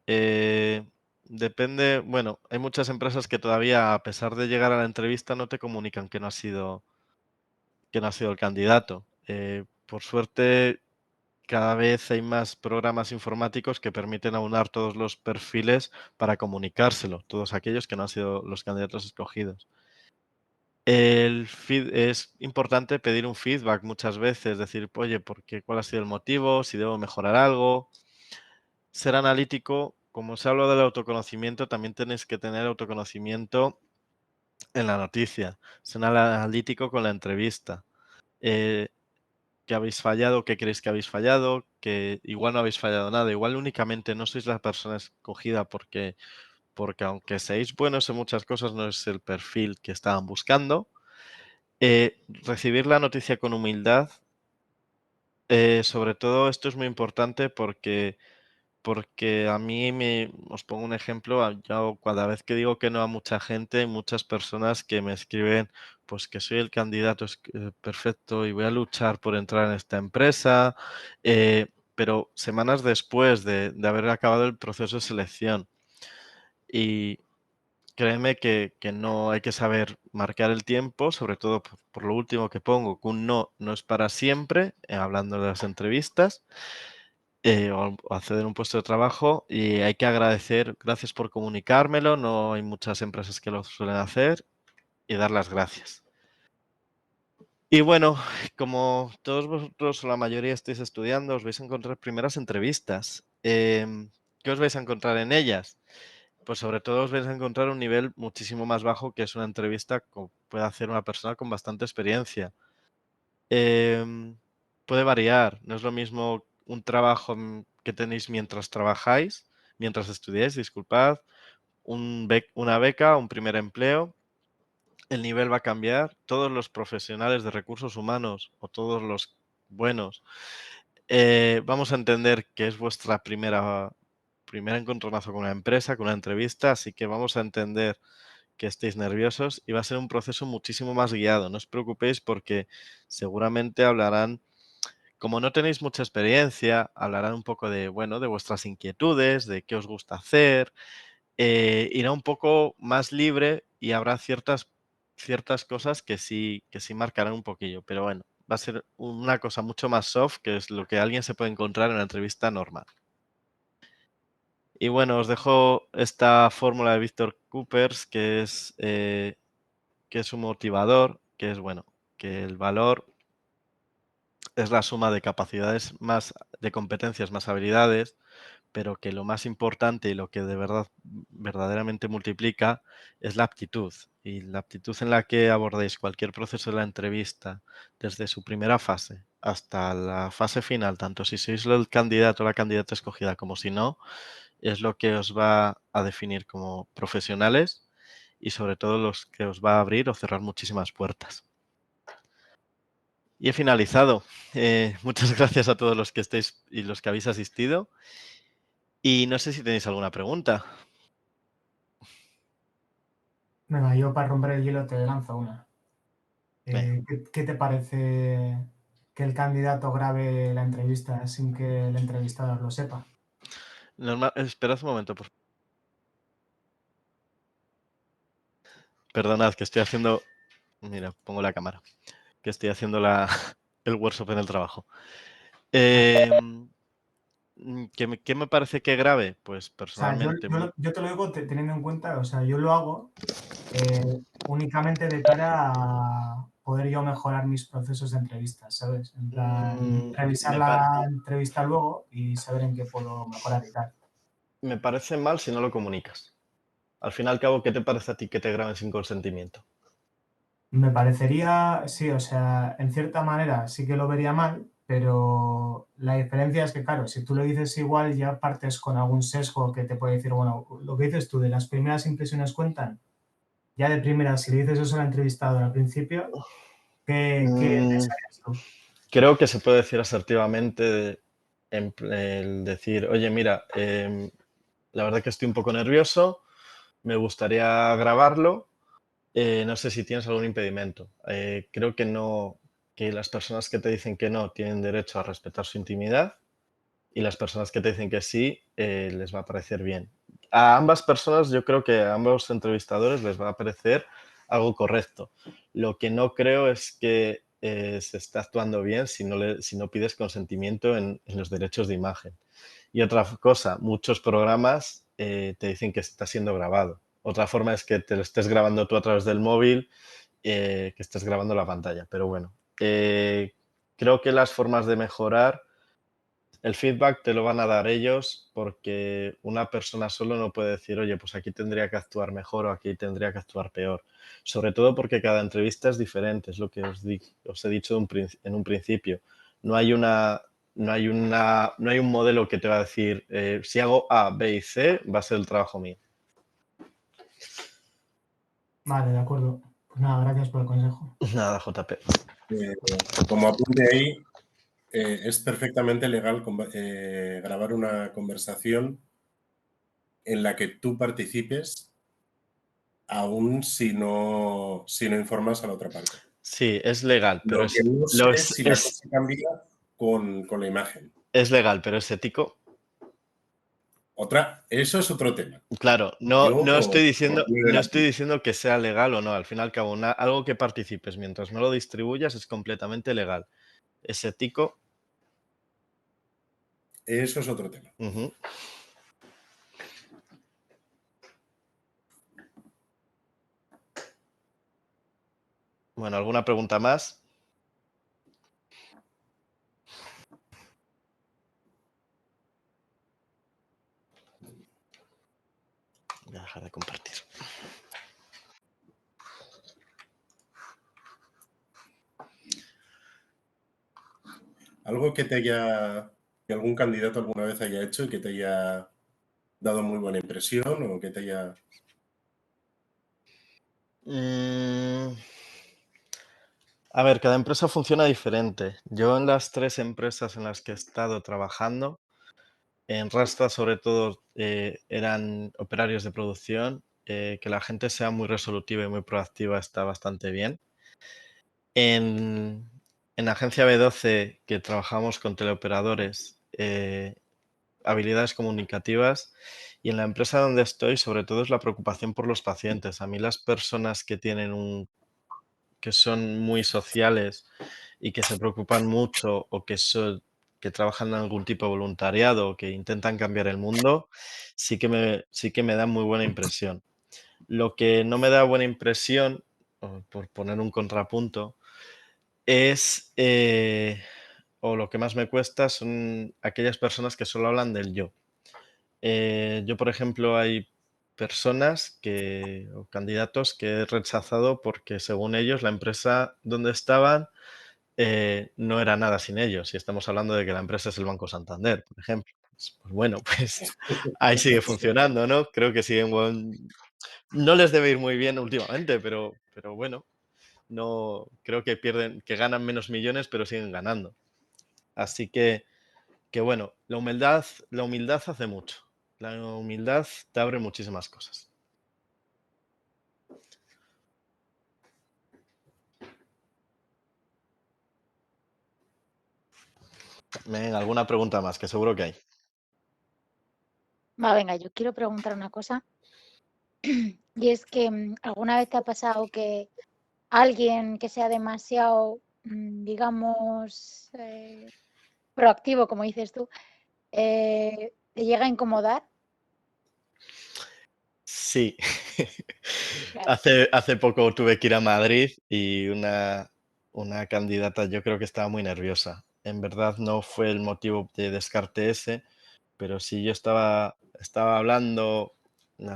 Depende, bueno, hay muchas empresas que todavía, a pesar de llegar a la entrevista, no te comunican que no ha sido el candidato. Por suerte, cada vez hay más programas informáticos que permiten aunar todos los perfiles para comunicárselo, todos aquellos que no han sido los candidatos escogidos. Es importante pedir un feedback muchas veces, decir, oye, ¿cuál ha sido el motivo? Si debo mejorar algo. Ser analítico, como se habla del autoconocimiento, también tenéis que tener autoconocimiento en la noticia. Ser analítico con la entrevista. ¿Qué habéis fallado? ¿Qué creéis que habéis fallado? Que igual no habéis fallado nada. Igual únicamente no sois la persona escogida porque aunque seáis buenos en muchas cosas, no es el perfil que estaban buscando. Recibir la noticia con humildad. Sobre todo esto es muy importante porque a mí os pongo un ejemplo, yo cada vez que digo que no a mucha gente, hay muchas personas que me escriben, pues que soy el candidato perfecto y voy a luchar por entrar en esta empresa, pero semanas después de haber acabado el proceso de selección. Y créeme que no hay que saber marcar el tiempo, sobre todo por lo último que pongo, que un no es para siempre, hablando de las entrevistas o acceder a un puesto de trabajo y hay que agradecer, gracias por comunicármelo, no hay muchas empresas que lo suelen hacer y dar las gracias. Y bueno, como todos vosotros o la mayoría estáis estudiando, os vais a encontrar primeras entrevistas. ¿Qué os vais a encontrar en ellas? Pues sobre todo os vais a encontrar un nivel muchísimo más bajo que es una entrevista que puede hacer una persona con bastante experiencia. Puede variar, no es lo mismo un trabajo que tenéis mientras trabajáis, mientras estudiáis, disculpad, una beca, un primer empleo, el nivel va a cambiar. Todos los profesionales de recursos humanos o todos los buenos vamos a entender que es vuestra primer encontronazo con una empresa, con una entrevista, así que vamos a entender que estéis nerviosos y va a ser un proceso muchísimo más guiado. No os preocupéis porque seguramente hablarán, como no tenéis mucha experiencia, hablarán un poco de, bueno, de vuestras inquietudes, de qué os gusta hacer. Irá un poco más libre y habrá ciertas cosas que sí marcarán un poquillo, pero bueno, va a ser una cosa mucho más soft, que es lo que alguien se puede encontrar en una entrevista normal. Y bueno, os dejo esta fórmula de Víctor Coopers, que es un motivador, que es bueno, que el valor es la suma de capacidades de competencias más habilidades, pero que lo más importante y lo que de verdad verdaderamente multiplica es la aptitud. Y la aptitud en la que abordéis cualquier proceso de la entrevista, desde su primera fase hasta la fase final, tanto si sois el candidato o la candidata escogida como si no, es lo que os va a definir como profesionales y sobre todo los que os va a abrir o cerrar muchísimas puertas. Y he finalizado. Muchas gracias a todos los que estéis y los que habéis asistido. Y no sé si tenéis alguna pregunta. Venga, yo para romper el hielo te lanzo una. Venga. ¿Qué te parece que el candidato grabe la entrevista sin que el entrevistador lo sepa? Esperad un momento, por favor. Perdonad, que estoy haciendo... Mira, pongo la cámara. Que estoy haciendo el workshop en el trabajo. ¿Qué me parece que grabe? Pues O sea, personalmente... yo te lo digo teniendo en cuenta, o sea, yo lo hago únicamente de cara a poder yo mejorar mis procesos de entrevistas, ¿sabes? En plan, revisar la entrevista luego y saber en qué puedo mejorar y tal. Me parece mal si no lo comunicas. Al fin y al cabo, ¿qué te parece a ti que te graben sin consentimiento? Me parecería, sí, o sea, en cierta manera sí que lo vería mal, pero la diferencia es que, claro, si tú lo dices igual, ya partes con algún sesgo que te puede decir, bueno, lo que dices tú, de las primeras impresiones cuentan. Ya de primera, si le dices eso al entrevistador al principio, ¿qué pensarías tú? Creo que se puede decir asertivamente el decir, oye, mira, la verdad que estoy un poco nervioso, me gustaría grabarlo, no sé si tienes algún impedimento. Creo que no, que las personas que te dicen que no tienen derecho a respetar su intimidad y las personas que te dicen que sí les va a parecer bien. A ambas personas, yo creo que a ambos entrevistadores les va a parecer algo correcto. Lo que no creo es que se está actuando bien si no pides consentimiento en los derechos de imagen. Y otra cosa, muchos programas te dicen que está siendo grabado. Otra forma es que te lo estés grabando tú a través del móvil, que estés grabando la pantalla. Pero bueno, creo que las formas de mejorar, el feedback te lo van a dar ellos porque una persona solo no puede decir, oye, pues aquí tendría que actuar mejor o aquí tendría que actuar peor. Sobre todo porque cada entrevista es diferente, es lo que os he dicho en un principio. No hay no hay un modelo que te va a decir, si hago A, B y C, va a ser el trabajo mío. Vale, de acuerdo. Pues nada, gracias por el consejo. Nada, JP. Como apunte ahí, es perfectamente legal grabar una conversación en la que tú participes, aún si no informas a la otra parte. Sí, es legal, pero Lo que no sé es si la cosa cambia con la imagen. es legal, pero es ético. Eso es otro tema. Claro, Yo, no estoy de la diciendo que sea legal o no. Al fin y al cabo, algo que participes mientras no lo distribuyas es completamente legal. Es ético. Eso es otro tema. Ujú. Bueno, ¿alguna pregunta más? Voy a dejar de compartir. Algo que que algún candidato alguna vez haya hecho y que te haya dado muy buena impresión o que te haya... A ver, cada empresa funciona diferente. Yo en las 3 empresas en las que he estado trabajando, en Rasta sobre todo eran operarios de producción, que la gente sea muy resolutiva y muy proactiva está bastante bien. En Agencia B12, que trabajamos con teleoperadores, habilidades comunicativas, y en la empresa donde estoy, sobre todo es la preocupación por los pacientes. A mí las personas que que son muy sociales y que se preocupan mucho o que trabajan en algún tipo de voluntariado o que intentan cambiar el mundo, sí que me dan muy buena impresión. Lo que no me da buena impresión, por poner un contrapunto, es, o lo que más me cuesta son aquellas personas que solo hablan del yo. Yo, por ejemplo, hay personas o candidatos que he rechazado porque según ellos la empresa donde estaban no era nada sin ellos. Y estamos hablando de que la empresa es el Banco Santander, por ejemplo. Pues bueno, pues ahí sigue funcionando, ¿no? Creo que siguen no les debe ir muy bien últimamente, pero bueno, no creo que que ganan menos millones, pero siguen ganando. Así que bueno, la humildad hace mucho. La humildad te abre muchísimas cosas. Venga, alguna pregunta más, que seguro que hay. Va, venga, yo quiero preguntar una cosa. Y es que alguna vez te ha pasado que alguien que sea demasiado, digamos, proactivo, como dices tú, te llega a incomodar. Sí. Claro. Hace poco tuve que ir a Madrid y una candidata yo creo que estaba muy nerviosa. En verdad no fue el motivo de descarte ese, pero sí yo estaba hablando,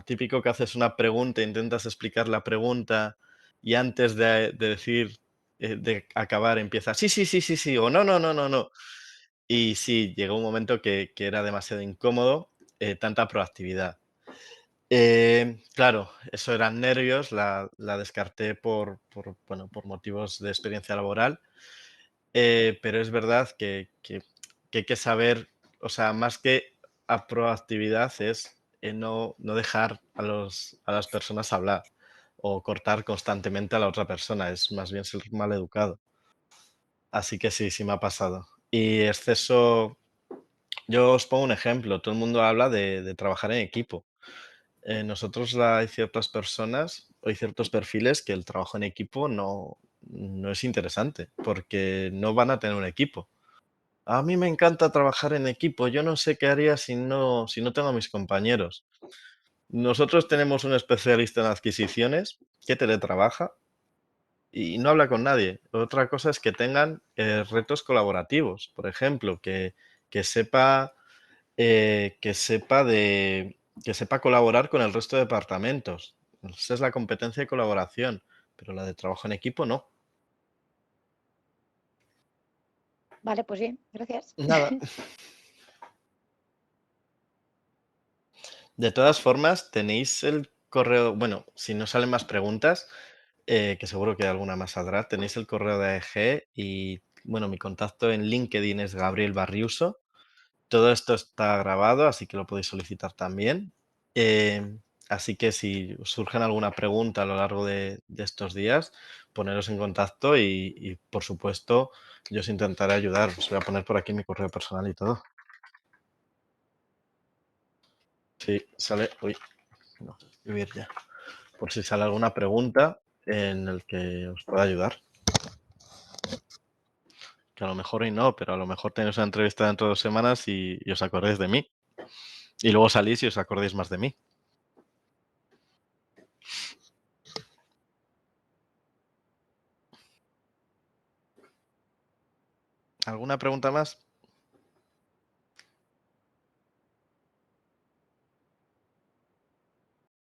típico que haces una pregunta, intentas explicar la pregunta y antes de decir, de acabar empieza, sí, sí, sí, sí, sí, o no, no, no, no, no. Y sí, llegó un momento que era demasiado incómodo, tanta proactividad. Claro, eso eran nervios, la descarté bueno, por motivos de experiencia laboral, pero es verdad que hay que saber, o sea, más que a proactividad es no dejar a las personas hablar o cortar constantemente a la otra persona, es más bien ser mal educado. Así que sí, sí me ha pasado. Y exceso, yo os pongo un ejemplo, todo el mundo habla de trabajar en equipo. Nosotros hay ciertas personas, hay ciertos perfiles que el trabajo en equipo no es interesante, porque no van a tener un equipo. A mí me encanta trabajar en equipo, yo no sé qué haría si no tengo a mis compañeros. Nosotros tenemos un especialista en adquisiciones que teletrabaja y no habla con nadie. Otra cosa es que tengan retos colaborativos, por ejemplo, que sepa que sepa colaborar con el resto de departamentos. Esa es la competencia de colaboración, pero la de trabajo en equipo no. Vale, pues bien, gracias. Nada. De todas formas, tenéis el correo, bueno, si no salen más preguntas, que seguro que alguna más saldrá, tenéis el correo de AEG y, bueno, mi contacto en LinkedIn es Gabriel Barriuso. Todo esto está grabado, así que lo podéis solicitar también. Así que si os surgen alguna pregunta a lo largo de estos días, poneros en contacto y, por supuesto, yo os intentaré ayudar. Os voy a poner por aquí mi correo personal y todo. Sí, sale. Uy, no, escribir ya. Por si sale alguna pregunta en el que os pueda ayudar. Que a lo mejor hoy no, pero a lo mejor tenéis una entrevista dentro de 2 semanas y os acordéis de mí. Y luego salís y os acordéis más de mí. ¿Alguna pregunta más?